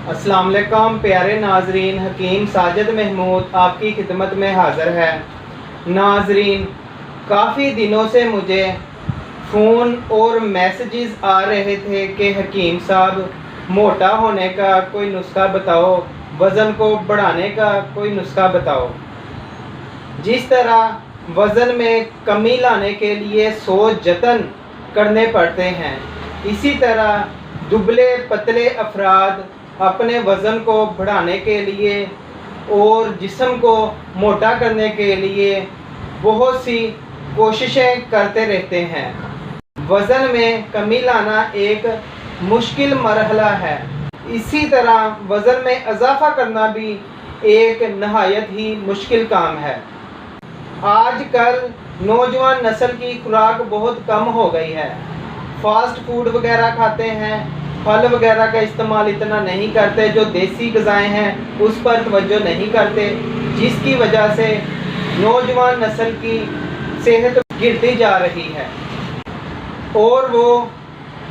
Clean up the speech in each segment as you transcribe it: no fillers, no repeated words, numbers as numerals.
अस्सलाम वालेकुम प्यारे नाजरीन, हकीम साजिद महमूद आपकी खिदमत में हाज़िर है। नाजरीन, काफ़ी दिनों से मुझे फ़ोन और मैसेजेस आ रहे थे कि हकीम साहब मोटा होने का कोई नुस्खा बताओ, वज़न को बढ़ाने का कोई नुस्खा बताओ। जिस तरह वज़न में कमी लाने के लिए 100 जतन करने पड़ते हैं, इसी तरह दुबले पतले अफराद अपने वज़न को बढ़ाने के लिए और जिस्म को मोटा करने के लिए बहुत सी कोशिशें करते रहते हैं। वज़न में कमी लाना एक मुश्किल मरहला है। इसी तरह वज़न में इजाफ़ा करना भी एक नहायत ही मुश्किल काम है। आजकल नौजवान नस्ल की खुराक बहुत कम हो गई है। फास्ट फूड वगैरह खाते हैं, फल वगैरह का इस्तेमाल इतना नहीं करते, जो देसी ग़िज़ाएँ हैं उस पर तवज्जो नहीं करते, जिसकी वजह से नौजवान नस्ल की सेहत गिरती जा रही है और वो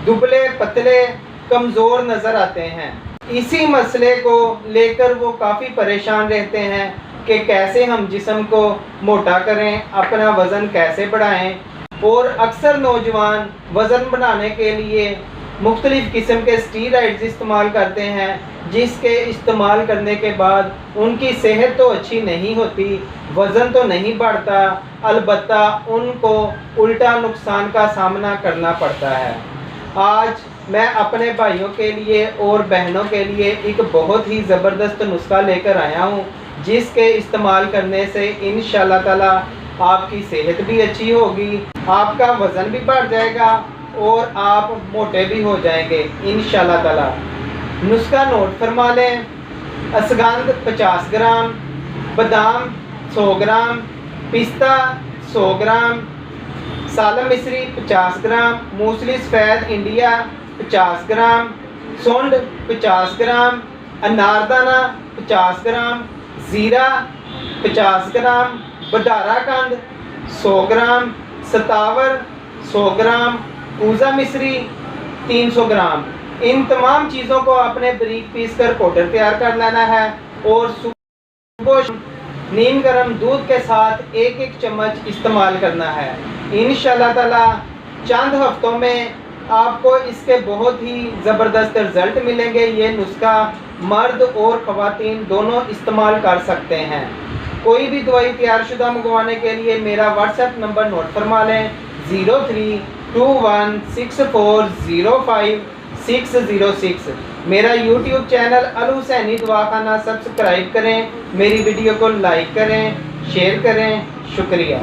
दुबले पतले कमज़ोर नज़र आते हैं। इसी मसले को लेकर वो काफ़ी परेशान रहते हैं कि कैसे हम जिस्म को मोटा करें, अपना वज़न कैसे बढ़ाएं। और अक्सर नौजवान वज़न बढ़ाने के लिए मुख्तलिफ़ किस्म के स्टीरॉइड्स इस्तेमाल करते हैं, जिसके इस्तेमाल करने के बाद उनकी सेहत तो अच्छी नहीं होती, वज़न तो नहीं बढ़ता, अलबत्ता उनको उल्टा नुकसान का सामना करना पड़ता है। आज मैं अपने भाइयों के लिए और बहनों के लिए एक बहुत ही ज़बरदस्त नुस्खा लेकर आया हूँ, जिसके इस्तेमाल करने से इंशाअल्लाह ताला आपकी सेहत भी अच्छी होगी, आपका वज़न भी बढ़ जाएगा और आप मोटे भी हो जाएंगे इंशाअल्लाह ताला। नुस्खा नोट फरमा लें। असगंद 50 ग्राम, बादाम 100 ग्राम, पिस्ता 100 ग्राम, सालम मिस्री 50 ग्राम, मूसली सफ़ेद इंडिया 50 ग्राम, सुंड 50 ग्राम, अनारदाना 50 ग्राम, ज़ीरा 50 ग्राम, बदारा कंद 100 ग्राम, सतावर 100 ग्राम, ऊज़ा मिस्री 300 ग्राम। इन तमाम चीज़ों को आपने बारीक पीस कर पाउडर तैयार कर लेना है और सुबह नीम गर्म दूध के साथ 1-1 चम्मच इस्तेमाल करना है। इंशाअल्लाह ताला चंद हफ्तों में आपको इसके बहुत ही ज़बरदस्त रिज़ल्ट मिलेंगे। ये नुस्खा मर्द और ख़वातीन दोनों इस्तेमाल कर सकते हैं। कोई भी दवाई तैयार शुदा मंगवाने के लिए मेरा व्हाट्सएप नंबर नोट फरमा लें 032164050606। मेरा यूट्यूब चैनल अल हुसैनी दवाखाना सब्सक्राइब करें, मेरी वीडियो को लाइक करें, शेयर करें। शुक्रिया।